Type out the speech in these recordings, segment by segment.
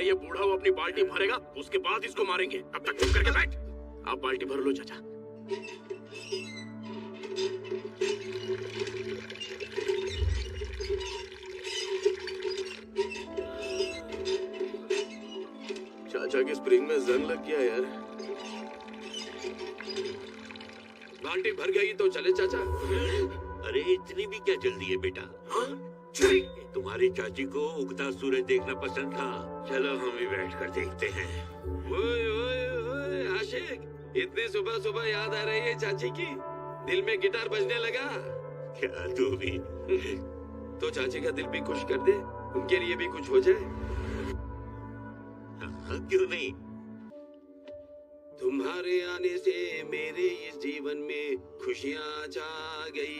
ये बूढ़ा वो अपनी बाल्टी भरेगा, उसके बाद इसको मारेंगे। तब तक चुप करके बैठ। आप बाल्टी भर लो चाचा। चाचा की स्प्रिंग में जंग लग गया यार। बाल्टी भर गई तो चले चाचा। अरे इतनी भी क्या जल्दी है बेटा? हाँ? तुम्हारी चाची को उगता सूरज देखना पसंद था। चलो हम भी बैठ कर देखते हैं। ओए ओए ओए आशिक, इतने सुबह सुबह याद आ रही है चाची की? दिल में गिटार बजने लगा क्या तू भी? तो चाची का दिल भी खुश कर दे, उनके लिए भी कुछ हो जाए। हाँ, क्यों नहीं? तुम्हारे आने से मेरे इस जीवन में खुशियां छा गई।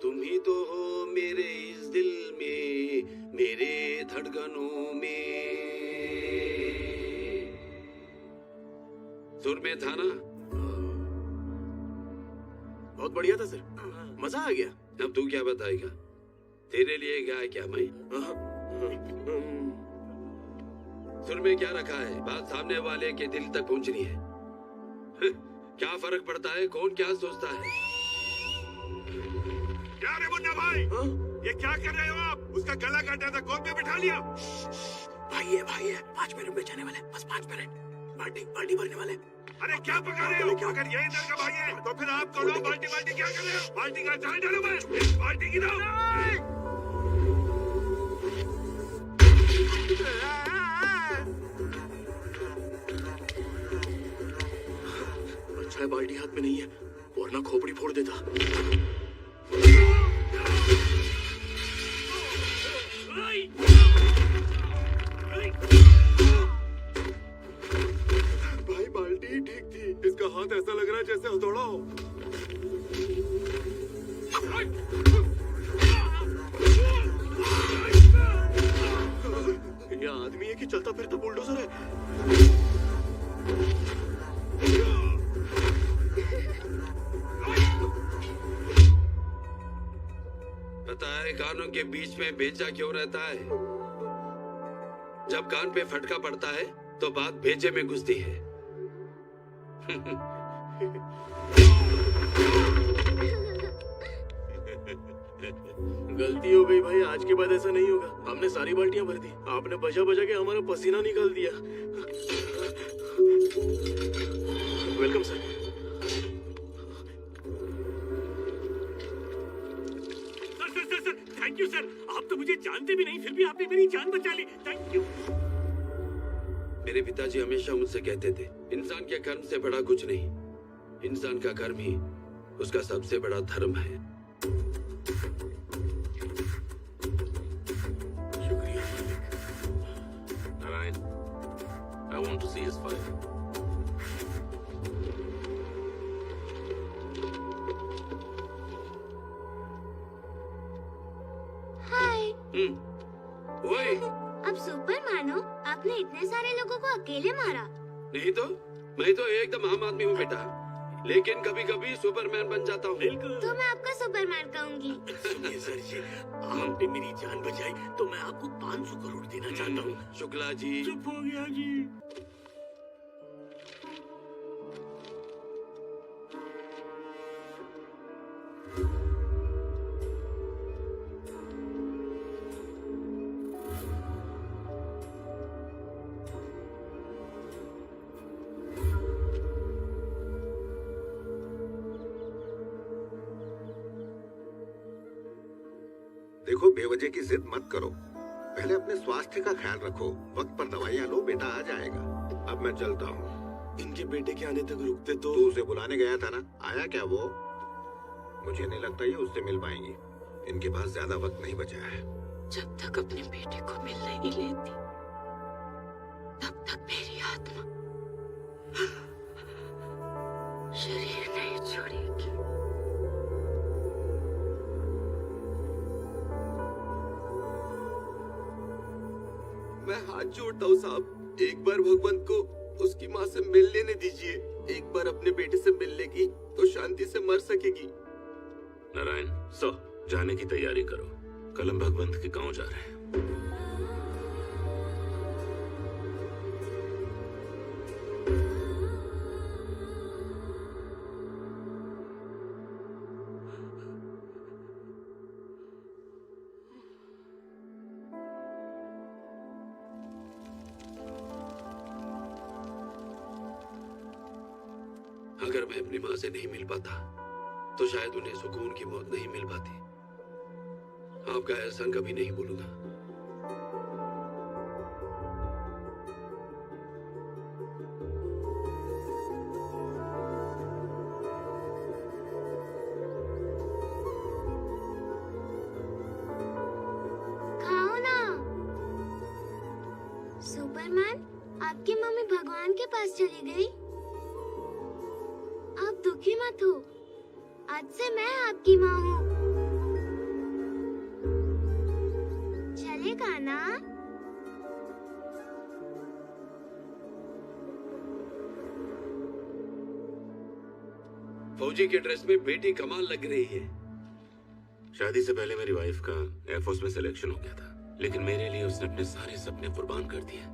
तुम ही तो हो मेरे इस दिल में, मेरे धड़कनों में। सुर में था ना? बहुत बढ़िया था सर, मजा आ गया। अब तू क्या बताएगा? तेरे लिए गाया क्या मैं? सुर में क्या रखा है? बात सामने वाले के दिल तक पहुंचनी है। क्या फर्क पड़ता है कौन क्या सोचता है? क्या रे मुन्ना भाई, ये क्या कर रहे हो आप? उसका गला काटा था, गोद में बिठा लिया। भाई है 5 मिनट में जाने वाले, बस 5 मिनट। बाल्टी भरने वाले। अरे क्या पका रहे हो? अगर ये इधर का भाई है तो फिर आप कौन हो? बाल्टी क्या कर रहे हो? बाल्टी का जान डालो मैं, बाल्टी गिराओ। अच्छा है बाल्टी हाथ में नहीं है, वरना खोपड़ी फोड़ देता। भाई बाल्टी ठीक थी, इसका हाथ ऐसा लग रहा है जैसे हथौड़ा हो। ये आदमी है कि चलता फिरता बुलडोजर है? पता है कानों के बीच में भेजा क्यों रहता है? जब कान पे फटका पड़ता है तो बात भेजे में घुसती है। गलती हो गई भाई, आज के बाद ऐसा नहीं होगा। हमने सारी बाल्टियां भर दी, आपने बजा बजा के हमारा पसीना निकाल दिया। Welcome sir. Sir thank you sir. आप तो मुझे जानते भी नहीं, फिर भी आपने मेरी जान बचा ली। Thank you. मेरे पिताजी हमेशा मुझसे कहते थे, इंसान के कर्म से बड़ा कुछ नहीं, इंसान का कर्म ही उसका सबसे बड़ा धर्म है। शुक्रिया। Narayan, I want to see his file. हाय। ओए, अब सुपरमैन हो? आपने इतने सारे लोगों को अकेले मारा? नहीं तो मैं तो एकदम आम आदमी हूँ बेटा, लेकिन कभी कभी सुपरमैन बन जाता हूँ। तो मैं आपका सुपरमैन कहूँगी। सुनिए सर जी, आपने मेरी जान बचाई तो मैं आपको 500 करोड़ देना चाहता हूँ। शुक्ला जी, चुप हो गया जी। देखो, बेवजह की जिद मत करो। पहले अपने स्वास्थ्य का ख्याल रखो। वक्त पर दवाइयाँ लो, बेटा आ जाएगा। अब मैं चलता हूँ। इनके बेटे के आने तक रुकते तो। तू उसे बुलाने गया था ना, आया क्या वो? मुझे नहीं लगता ये उससे मिल पाएंगी। इनके पास ज्यादा वक्त नहीं बचा है। जब तक अपने बेटे को मिल नहीं लेती, तब तक मेरी आत्मा शरीर नहीं छोड़ेगी। मैं हाथ जोड़ता हूँ साहब, एक बार भगवान को उसकी माँ से मिल लेने दीजिए। एक बार अपने बेटे से मिल लेगी तो शांति से मर सकेगी। नारायण, जाने की तैयारी करो। कल हम भगवंत के गांव जा रहे हैं। अगर मैं अपनी माँ से नहीं मिल पाता तो शायद उन्हें सुकून की मौत नहीं मिल पाती। आपका एहसान कभी नहीं भूलूंगा। खाओ ना। सुपरमैन, आपकी मम्मी भगवान के पास चली गई। आप दुखी मत हो, आज से मैं आपकी माँ हूँ। चलेगा ना? फौजी के ड्रेस में बेटी कमाल लग रही है। शादी से पहले मेरी वाइफ का एयरफोर्स में सिलेक्शन हो गया था, लेकिन मेरे लिए उसने अपने सारे सपने कुर्बान कर दिए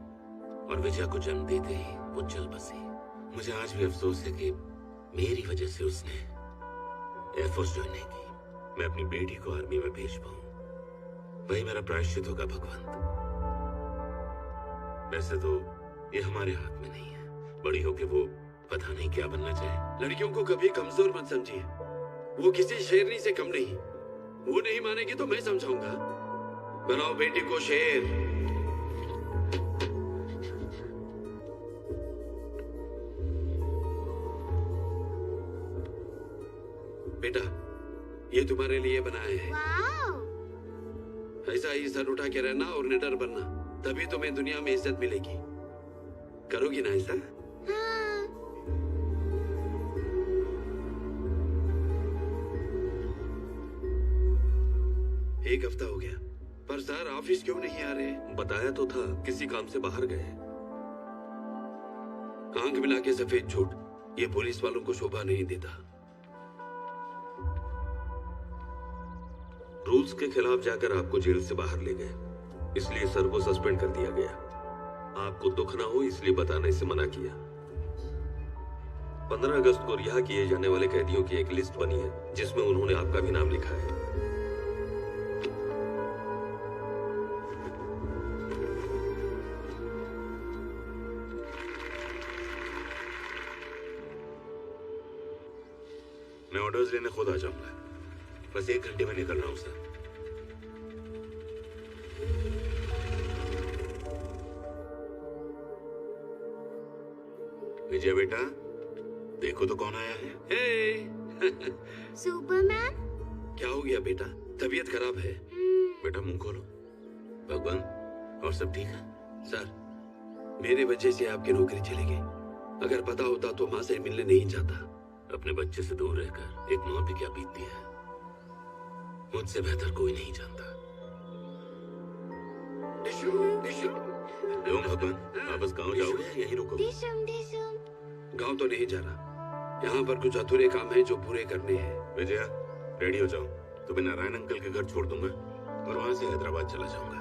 और विजया को जन्म देते ही वो चल बसी। मुझे आज भी अफसोस है कि मेरी वजह से उसने एयरफोर्स ज्वाइन नहीं की। मैं अपनी बेटी को आर्मी में भेज पाऊं, वही मेरा प्रायश्चित होगा भगवंत। वैसे तो ये हमारे हाथ में नहीं है, बड़ी होके वो पता नहीं क्या बनना चाहे। लड़कियों को कभी कमजोर मत समझिए, वो किसी शेरनी से कम नहीं। वो नहीं मानेगी तो मैं समझाऊंगा। बनाओ बेटी को शेर। बेटा, ये तुम्हारे लिए बनाए हैं। वाओ! ऐसा ही सर उठा के रहना और निडर बनना, तभी तुम्हें दुनिया में इज्जत मिलेगी। करोगी ना ऐसा? हाँ। एक हफ्ता हो गया, पर सर ऑफिस क्यों नहीं आ रहे? बताया तो था किसी काम से बाहर गए। आंख मिला के सफेद झूठ, ये पुलिस वालों को शोभा नहीं देता। रूल्स के खिलाफ जाकर आपको जेल से बाहर ले गए, इसलिए सर को सस्पेंड कर दिया गया। आपको दुख ना हो इसलिए बताने से मना किया। 15 अगस्त को रिहा किए जाने वाले कैदियों की एक लिस्ट बनी है जिसमें उन्होंने आपका भी नाम लिखा है। मैं ऑर्डर्स लेने खुद आ जाऊंगा, बस 1 घंटे में निकल रहा हूं सर। विजय बेटा, देखो तो कौन आया है। हे! सुपरमैन? क्या हो गया बेटा? तबीयत खराब है? बेटा मुंह खोलो। भगवान, और सब ठीक है? सर, मेरे वजह से आपकी नौकरी चली गई। अगर पता होता तो माँ से मिलने नहीं जाता। अपने बच्चे से दूर रहकर एक माँ पे क्या बीतती है, मुझसे बेहतर कोई नहीं जानता। क्यों भगवान, वापस गांव जाओगे या यहीं रुको? डिशम डिशम। गांव तो नहीं जा रहा, यहाँ पर कुछ अधूरे काम हैं जो पूरे करने हैं। विजया, रेडी हो जाओ, तुम्हें नारायण अंकल के घर छोड़ दूंगा और वहां से हैदराबाद चला जाऊंगा।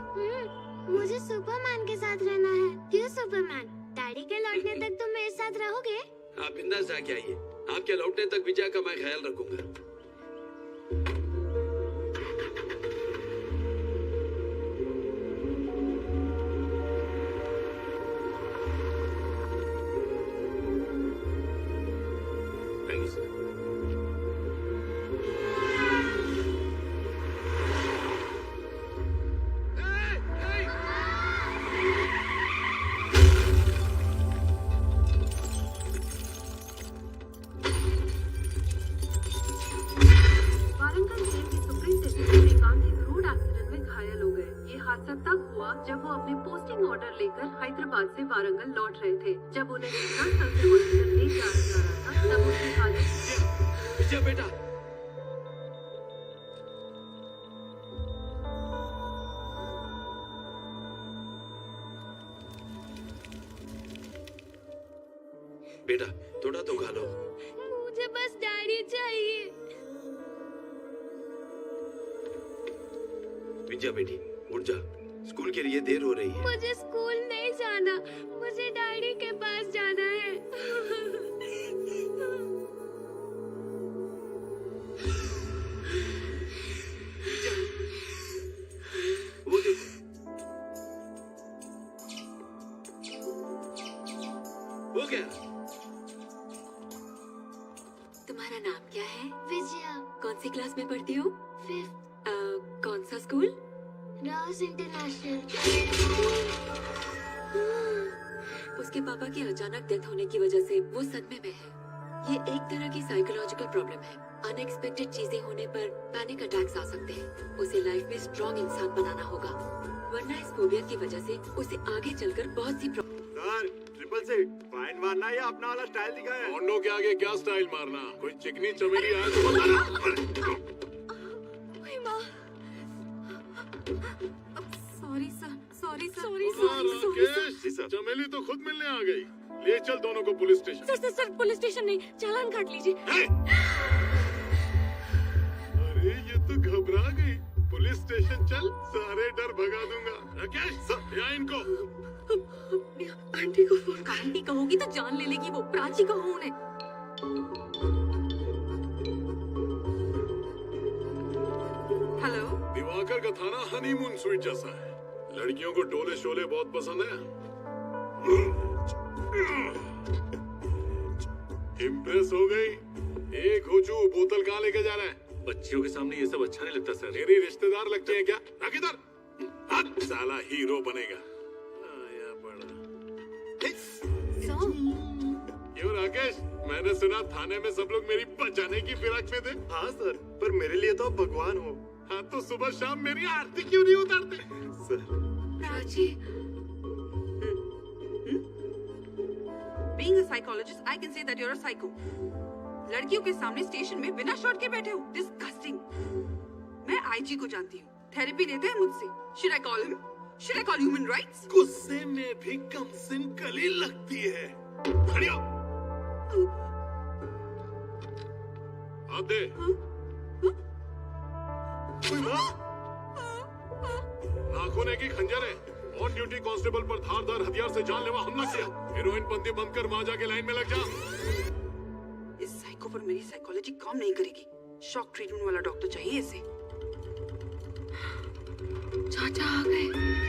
मुझे सुपरमैन के साथ रहना है। क्यों सुपरमैन? डैडी के लौटने तक तुम मेरे साथ रहोगे? आप बिंदास जाके आइए, आपके लौटने तक विजया का मैं ख्याल रखूंगा। Thank you sir. Warangal jail के सुप्रिंटेंडेंट श्रीकांत एक रोड एक्सीडेंट में घायल हो गए। ये हादसा तब हुआ जब वो अपने पोस्टिंग ऑर्डर लेकर हैदराबाद से वारंगल लौट रहे थे। जब उन्हें घटनास्थल से हॉस्पिटल ले जाया जा रहा था, तब उनकी हालत विजया बेटा, बेटा थोड़ा तो खा लो। मुझे बस डैडी चाहिए। विजया बेटी, उठ जा, स्कूल के लिए देर हो रही है। मुझे स्कूल नहीं जाना, मुझे डैडी के पास जाना है। वो देखो, वो क्या? सी क्लास में पढ़ती हो? 5th। कौन सा स्कूल? Ross international. उसके पापा की अचानक डेथ होने की वजह से वो सदमे में है। ये एक तरह की साइकोलॉजिकल प्रॉब्लम है। अनएक्सपेक्टेड चीजें होने पर पैनिक अटैक्स आ सकते हैं। उसे लाइफ में स्ट्रॉन्ग इंसान बनाना होगा, वरना इस फोबिया की वजह से उसे आगे चलकर बहुत सी सर, ट्रिपल से फाइन मारना या अपना वाला स्टाइल दिखाया? लौंडों के आगे क्या स्टाइल मारना? कोई चिकनी चमेली आया तो बताना। Sorry sir, sorry sir, Rakesh, चमेली तो खुद मिलने आ गई। ले चल दोनों को police station. Sir police station नहीं, चालान काट लीजिए। अरे ये तो घबरा गई। पुलिस स्टेशन चल, सारे डर भगा दूंगा। राकेश, या इनको। आंटी को फोन कर। आंटी कहोगी तो जान ले लेगी वो। प्राची कहो उन्हें। हेलो। दिवाकर का थाना हनीमून स्वीट जैसा है। लड़कियों को डोले शोले बहुत पसंद है। इम्प्रेस हो गई? एक होचू बोतल कहाँ लेके जा रहा है? बच्चियों के सामने ये सब अच्छा नहीं लगता सर। मेरी रिश्तेदार लगते हैं क्या? रख इधर। साला हीरो बनेगा। आया बड़ा। क्यों राकेश, मैंने सुना थाने में सब लोग मेरी बचाने की फिराक में थे। हाँ सर, पर मेरे लिए तो आप भगवान हो। हाँ तो सुबह शाम मेरी आरती क्यों नहीं उतारते? Sir, Prachi, Being a psychologist, I can say that you're a psycho. लड़कियों के सामने स्टेशन में बिना शर्ट के बैठे हो। Disgusting. मैं आईजी को जानती हूँ। थेरेपी लेते हैं मुझसे। Should I call him? Should I call human rights? गुस्से में भी कम सिन कली लगती है। खड़ी हो। हाथ दे। नाखून की खंजर है। ऑन ड्यूटी कांस्टेबल पर धारदार हथियार से जानलेवा हमला किया। हीरोइन पंथी बंद कर वहां जाके लाइन में लग जा। इस साइको पर मेरी साइकोलॉजी काम नहीं करेगी। शॉक ट्रीटमेंट वाला डॉक्टर चाहिए इसे। चाचा आ गए।